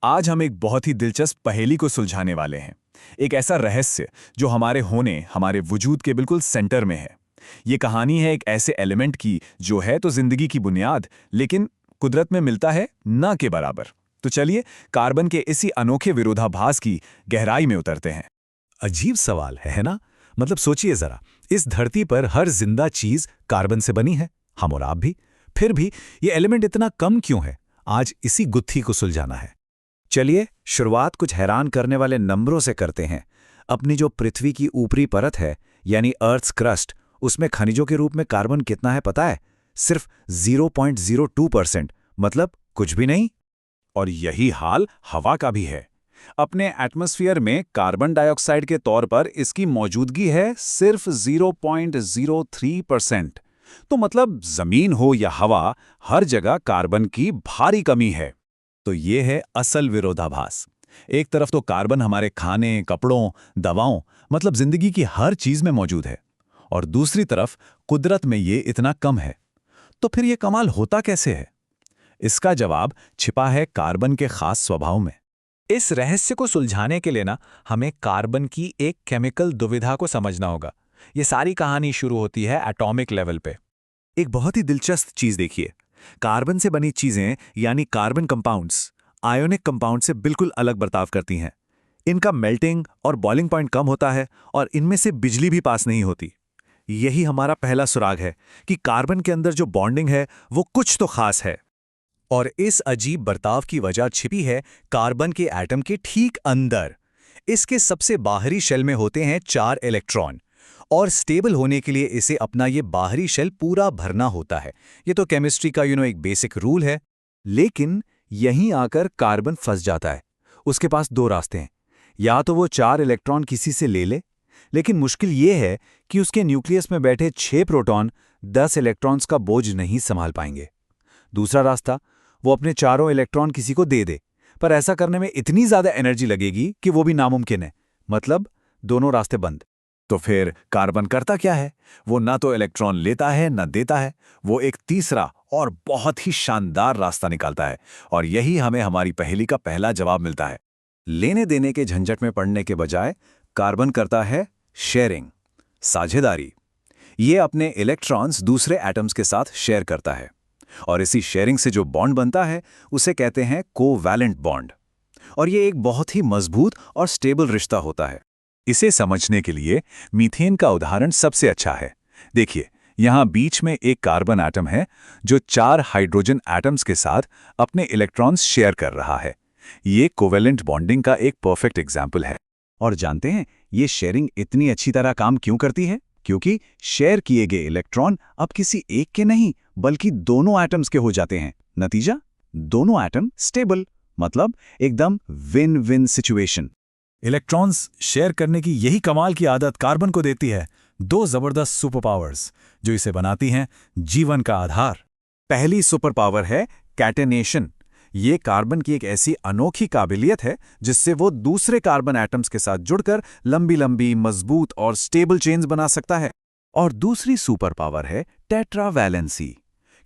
आज हम एक बहुत ही दिलचस्प पहेली को सुलझाने वाले हैं। एक ऐसा रहस्य जो हमारे होने, हमारे वजूद के बिल्कुल सेंटर में है। ये कहानी है एक ऐसे एलिमेंट की जो है तो जिंदगी की बुनियाद, लेकिन कुदरत में मिलता है ना के बराबर। तो चलिए कार्बन के इसी अनोखे विरोधाभास की गहराई में उतरते हैं। अजीब सवाल है ना? मतलब सोचिए जरा, इस धरती पर हर जिंदा चीज कार्बन से बनी है, हम और आप भी। फिर भी ये एलिमेंट इतना कम क्यों है? आज इसी गुत्थी को सुलझाना है। चलिए शुरुआत कुछ हैरान करने वाले नंबरों से करते हैं। अपनी जो पृथ्वी की ऊपरी परत है, यानी अर्थ्स क्रस्ट, उसमें खनिजों के रूप में कार्बन कितना है पता है? सिर्फ 0.02%, मतलब कुछ भी नहीं। और यही हाल हवा का भी है। अपने एटमॉस्फेयर में कार्बन डाइऑक्साइड के तौर पर इसकी मौजूदगी है सिर्फ 0.03%। तो मतलब जमीन हो या हवा, हर जगह कार्बन की भारी कमी है। तो ये है असल विरोधाभास। एक तरफ तो कार्बन हमारे खाने, कपड़ों, दवाओं, मतलब जिंदगी की हर चीज में मौजूद है, और दूसरी तरफ कुदरत में ये इतना कम है। तो फिर ये कमाल होता कैसे है? इसका जवाब छिपा है कार्बन के खास स्वभाव में। इस रहस्य को सुलझाने के लिए हमें कार्बन की एक केमिकल दुविधा को समझना होगा। ये सारी कहानी शुरू होती है एटॉमिक लेवल पे। एक बहुत ही दिलचस्प चीज देखिए, कार्बन से बनी चीजें यानी कार्बन कंपाउंड्स आयोनिक कंपाउंड से बिल्कुल अलग बर्ताव करती हैं। इनका मेल्टिंग और बॉइलिंग पॉइंट कम होता है और इनमें से बिजली भी पास नहीं होती। यही हमारा पहला सुराग है कि कार्बन के अंदर जो बॉन्डिंग है वो कुछ तो खास है। और इस अजीब बर्ताव की वजह छिपी है कार्बन के एटम के ठीक अंदर। इसके सबसे बाहरी शेल में होते हैं 4 इलेक्ट्रॉन, और स्टेबल होने के लिए इसे अपना ये बाहरी शेल पूरा भरना होता है। ये तो केमिस्ट्री का एक बेसिक रूल है। लेकिन यहीं आकर कार्बन फंस जाता है। उसके पास 2 रास्ते हैं। या तो वो 4 इलेक्ट्रॉन किसी से ले ले, लेकिन मुश्किल ये है कि उसके न्यूक्लियस में बैठे 6 प्रोटॉन 10 इलेक्ट्रॉन्स का बोझ नहीं संभाल पाएंगे। दूसरा रास्ता, वो अपने चारों इलेक्ट्रॉन किसी को दे दे, पर ऐसा करने में इतनी ज्यादा एनर्जी लगेगी कि वो भी नामुमकिन है। मतलब दोनों रास्ते बंद। तो फिर कार्बन करता क्या है? वो ना तो इलेक्ट्रॉन लेता है ना देता है। वो एक तीसरा और बहुत ही शानदार रास्ता निकालता है, और यही हमें हमारी पहेली का पहला जवाब मिलता है। लेने देने के झंझट में पड़ने के बजाय कार्बन करता है शेयरिंग, साझेदारी। ये अपने इलेक्ट्रॉन्स दूसरे एटम्स के साथ शेयर करता है, और इसी शेयरिंग से जो बॉन्ड बनता है उसे कहते हैं कोवैलेंट बॉन्ड। और ये एक बहुत ही मजबूत और स्टेबल रिश्ता होता है। इसे समझने के लिए मीथेन का उदाहरण सबसे अच्छा है। देखिए, यहाँ बीच में एक कार्बन एटम है जो 4 हाइड्रोजन एटम्स के साथ अपने इलेक्ट्रॉन्स शेयर कर रहा है। ये कोवैलेंट बॉन्डिंग का एक परफेक्ट एग्जाम्पल है। और जानते हैं ये शेयरिंग इतनी अच्छी तरह काम क्यों करती है? क्योंकि शेयर किए गए इलेक्ट्रॉन अब किसी एक के नहीं बल्कि दोनों एटम्स के हो जाते हैं। नतीजा, दोनों एटम स्टेबल, मतलब एकदम win win situation. Electrons share करने की यही कमाल की आदत कार्बन को देती है 2 जबरदस्त सुपर पावर्स, जो इसे बनाती हैं जीवन का आधार। पहली सुपर पावर है कैटेनेशन। ये कार्बन की एक ऐसी अनोखी काबिलियत है जिससे वो दूसरे कार्बन एटम्स के साथ जुड़कर लंबी लंबी, मजबूत और स्टेबल चेन्स बना सकता है। और दूसरी सुपर पावर है टेट्रावैलेंसी।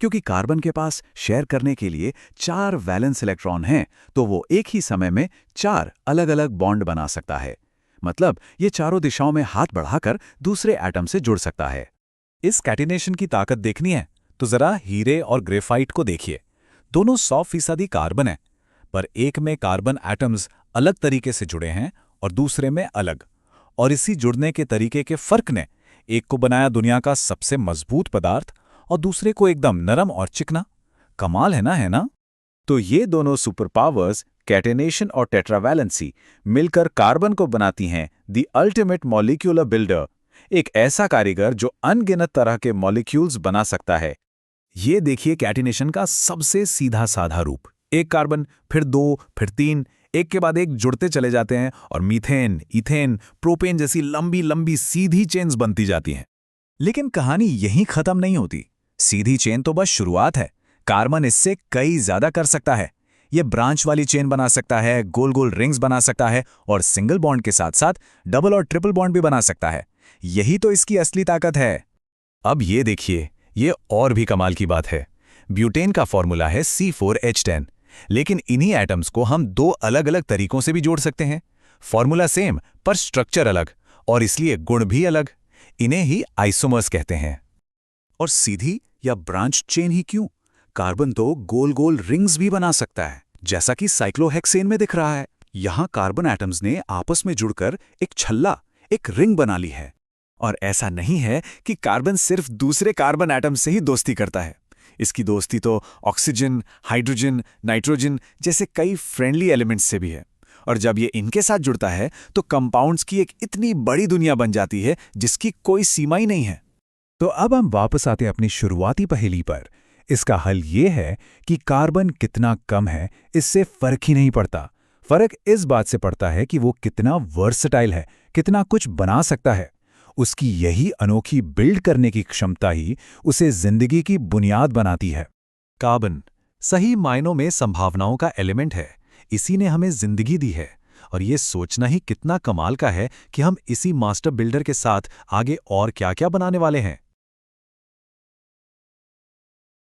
क्योंकि कार्बन के पास शेयर करने के लिए 4 वैलेंस इलेक्ट्रॉन हैं, तो वो एक ही समय में 4 अलग अलग बॉन्ड बना सकता है। मतलब ये चारों दिशाओं में हाथ बढ़ाकर दूसरे एटम से जुड़ सकता है। इस कैटिनेशन की ताकत देखनी है तो जरा हीरे और ग्रेफाइट को देखिए। दोनों 100% कार्बन है, पर एक में कार्बन एटम्स अलग तरीके से जुड़े हैं और दूसरे में अलग। और इसी जुड़ने के तरीके के फर्क ने एक को बनाया दुनिया का सबसे मजबूत पदार्थ और दूसरे को एकदम नरम और चिकना। कमाल है ना? तो ये दोनों सुपर पावर्स, कैटेनेशन और टेट्रावैलेंसी, मिलकर कार्बन को बनाती हैं द अल्टीमेट मॉलिक्यूलर बिल्डर, एक ऐसा कारीगर जो अनगिनत तरह के मॉलिक्यूल्स बना सकता है। ये देखिए कैटिनेशन का सबसे सीधा साधा रूप। एक कार्बन, फिर 2, फिर 3, एक के बाद एक जुड़ते चले जाते हैं और मीथेन, इथेन, प्रोपेन जैसी लंबी लंबी सीधी चेन्स बनती जाती हैं। लेकिन कहानी यहीं खत्म नहीं होती। सीधी चेन तो बस शुरुआत है। कार्बन इससे कई ज्यादा कर सकता है। ये ब्रांच वाली चेन बना सकता है, गोल गोल रिंग्स बना सकता है, और सिंगल बॉन्ड के साथ साथ डबल और ट्रिपल बॉन्ड भी बना सकता है। यही तो इसकी असली ताकत है। अब ये देखिए, ये और भी कमाल की बात है। ब्यूटेन का फॉर्मूला है C4H10। लेकिन इन्हीं एटम्स को हम दो अलग अलग तरीकों से भी जोड़ सकते हैं। फॉर्मूला सेम पर स्ट्रक्चर अलग, और इसलिए गुण भी अलग। इन्हें ही आइसोमर्स कहते हैं। और सीधी या ब्रांच चेन ही क्यों? कार्बन तो गोल गोल रिंग्स भी बना सकता है, जैसा कि साइक्लोहेक्सेन में दिख रहा है। यहां कार्बन एटम्स ने आपस में जुड़कर एक छल्ला, एक रिंग बना ली है। और ऐसा नहीं है कि कार्बन सिर्फ दूसरे कार्बन एटम से ही दोस्ती करता है। इसकी दोस्ती तो ऑक्सीजन, हाइड्रोजन, नाइट्रोजन जैसे कई फ्रेंडली एलिमेंट्स से भी है। और जब ये इनके साथ जुड़ता है तो कंपाउंड्स की एक इतनी बड़ी दुनिया बन जाती है जिसकी कोई सीमा ही नहीं है। तो अब हम वापस आते हैं अपनी शुरुआती पहेली पर। इसका हल ये है कि कार्बन कितना कम है, इससे फर्क ही नहीं पड़ता। फर्क इस बात से पड़ता है कि वो कितना वर्सटाइल है, कितना कुछ बना सकता है। उसकी यही अनोखी बिल्ड करने की क्षमता ही उसे जिंदगी की बुनियाद बनाती है। कार्बन सही मायनों में संभावनाओं का एलिमेंट है। इसी ने हमें जिंदगी दी है। और ये सोचना ही कितना कमाल का है कि हम इसी मास्टर बिल्डर के साथ आगे और क्या क्या बनाने वाले हैं।